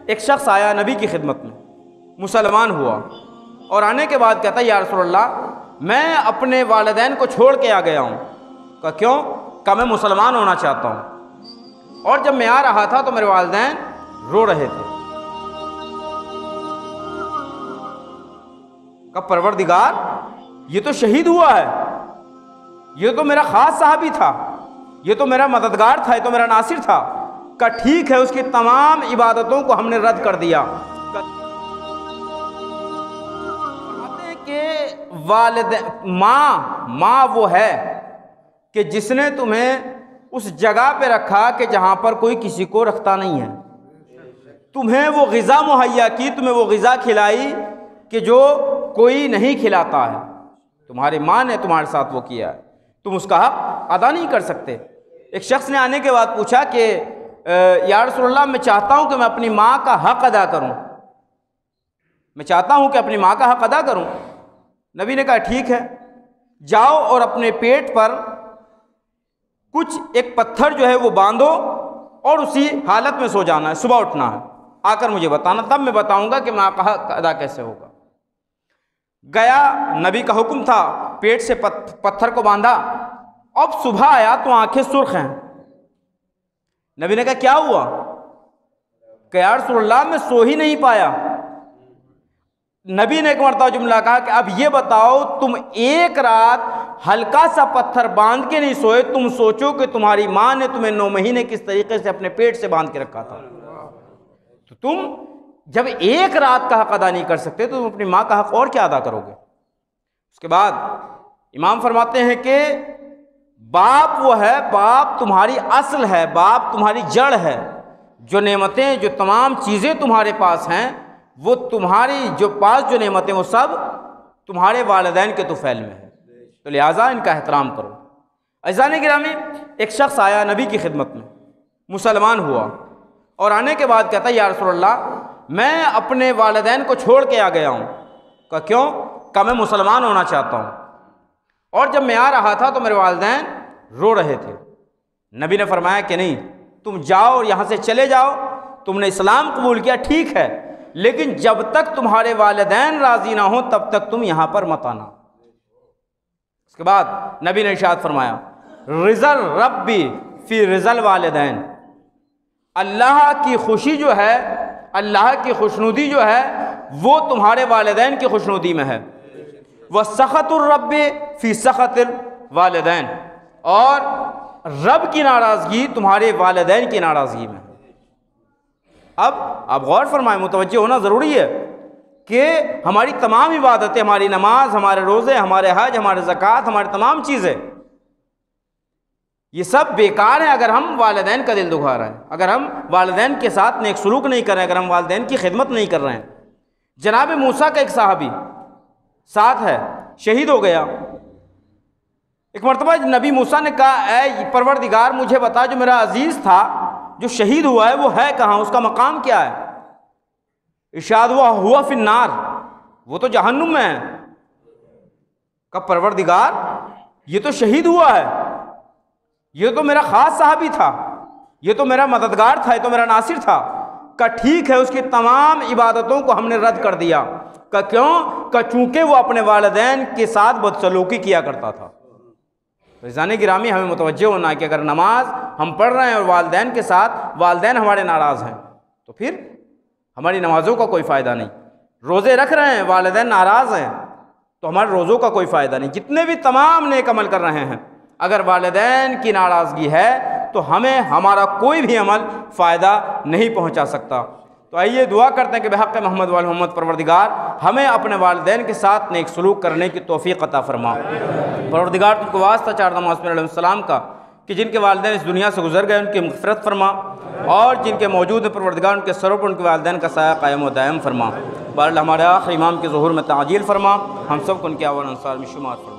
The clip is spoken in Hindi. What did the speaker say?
एक शख्स आया नबी की खिदमत में, मुसलमान हुआ और आने के बाद कहता या रसूलल्लाह मैं अपने वालिदैन को छोड़ के आ गया हूँ। कहा क्यों? कहा मैं मुसलमान होना चाहता हूँ और जब मैं आ रहा था तो मेरे वालिदैन रो रहे थे। कहा परवरदिगार ये तो शहीद हुआ है, ये तो मेरा खास साहबी था, ये तो मेरा मददगार था, ये तो मेरा नासिर था। का ठीक है, उसकी तमाम इबादतों को हमने रद्द कर दिया। कि माँ वो है कि जिसने तुम्हें उस जगह पे रखा कि जहां पर कोई किसी को रखता नहीं है, तुम्हें वो ग़िज़ा मुहैया की, तुम्हें वो ग़िज़ा खिलाई कि जो कोई नहीं खिलाता है। तुम्हारी माँ ने तुम्हारे साथ वो किया है, तुम उसका हक अदा नहीं कर सकते। एक शख्स ने आने के बाद पूछा कि या रसूलल्लाह मैं चाहता हूँ कि मैं अपनी माँ का हक अदा करूँ, मैं चाहता हूँ कि अपनी माँ का हक अदा करूँ। नबी ने कहा ठीक है, जाओ और अपने पेट पर कुछ एक पत्थर जो है वो बांधो और उसी हालत में सो जाना है, सुबह उठना है, आकर मुझे बताना, तब मैं बताऊँगा कि माँ का हक अदा कैसे होगा। गया, नबी का हुक्म था, पेट से पत्थर को बांधा। अब सुबह आया तो आंखें सुर्ख हैं। नबी ने कहा क्या हुआ? कि या रसूलल्लाह मैं सो ही नहीं पाया। नबी ने एक मरतबा जुमला कहा कि अब ये बताओ, तुम एक रात हल्का सा पत्थर बांध के नहीं सोए, तुम सोचो कि तुम्हारी माँ ने तुम्हें 9 महीने किस तरीके से अपने पेट से बांध के रखा था। तो तुम जब एक रात का हक अदा नहीं कर सकते तो तुम अपनी माँ का हक और क्या अदा करोगे? उसके बाद इमाम फरमाते हैं कि बाप वो है, बाप तुम्हारी असल है, बाप तुम्हारी जड़ है। जो नेमतें, जो तमाम चीज़ें तुम्हारे पास हैं, वो तुम्हारी जो पास जो नेमतें वो सब तुम्हारे वालिदैन के तुफैल में है, तो लिहाजा इनका एहतराम करो। अज़ान गिरामी, एक शख्स आया नबी की खिदमत में, मुसलमान हुआ और आने के बाद कहता या रसूलल्लाह मैं अपने वालिदैन को छोड़ के आ गया हूँ। कहा क्यों? कहा मैं मुसलमान होना चाहता हूँ और जब मैं आ रहा था तो मेरे वालिदैन रो रहे थे। नबी ने फरमाया कि नहीं, तुम जाओ और यहाँ से चले जाओ, तुमने इस्लाम कबूल किया ठीक है, लेकिन जब तक तुम्हारे वालिदैन राज़ी ना हो तब तक तुम यहाँ पर मत आना। उसके बाद नबी ने इरशाद फरमाया रिज़ल रब्बी फ़ी रिज़ल वालिदैन, अल्लाह की खुशी जो है, अल्लाह की खुशनुदी जो है वो तुम्हारे वालिदैन की खुशनुदी में है। व सख़तुर रब्बी फ़ी सख़तिल वालिदैन, और रब की नाराज़गी तुम्हारे वालिदैन की नाराज़गी में है। अब आप गौर फरमाएं, मुतवज्जे होना ज़रूरी है कि हमारी तमाम इबादतें, हमारी नमाज, हमारे रोज़े, हमारे हज, हमारे ज़कात, हमारी तमाम चीज़ें, ये सब बेकार हैं अगर हम वालिदैन का दिल दुखा रहे हैं, अगर हम वालिदैन के साथ नेक सलूक नहीं कर रहे हैं, अगर हम वालिदैन की खिदमत नहीं कर रहे हैं। जनाब मूसा का एक साहबी साथ है, शहीद हो गया। एक मरतबा नबी मूसा ने कहा ऐ परवरदिगार मुझे बता, जो मेरा अजीज़ था जो शहीद हुआ है वो है कहाँ, उसका मकाम क्या है? इरशाद हुआ फिन्नार, वो तो जहन्नुम में है। कहा परवरदिगार ये तो शहीद हुआ है, ये तो मेरा खास साहबी था, ये तो मेरा मददगार था, ये तो मेरा नासिर था। का ठीक है, उसकी तमाम इबादतों को हमने रद्द कर दिया। का क्यों? का चूँकि वो अपने वालिदैन के साथ बदसलूकी किया करता था। फ़ैज़ान गिरामी, हमें मुतवज्जे होना है कि अगर नमाज हम पढ़ रहे हैं और वालिदैन के साथ वालिदैन हमारे नाराज़ हैं तो फिर हमारी नमाज़ों का कोई फ़ायदा नहीं। रोज़े रख रहे हैं, वालिदैन नाराज़ हैं तो हमारे रोज़ों का कोई फ़ायदा नहीं। जितने भी तमाम नेक अमल कर रहे हैं, अगर वालिदैन की नाराज़गी है तो हमें हमारा कोई भी अमल फ़ायदा नहीं पहुँचा सकता। तो आइए दुआ करते हैं कि बेहक़ मोहम्मद वाल मोहम्मद परवरदिगार हमें अपने वालिदैन के साथ नेक सलूक करने की तौफ़ीक़ अता फरमा। परवरदिगार तुमको वास्ता चारदा मौसम अलैहिस्सलाम का कि जिनके वालिदैन इस दुनिया से गुजर गए उनकी मग़फ़िरत फरमा, और जिनके मौजूद हैं परवरदिगार उनके सरों पर उनके वालिदैन का साया कायम व दायम फरमा। बहरहाल हमारे आखिरी इमाम के ज़ुहूर में ताजील फरमा, हम सब को उनके अवान अंसार में शुमार फरमा।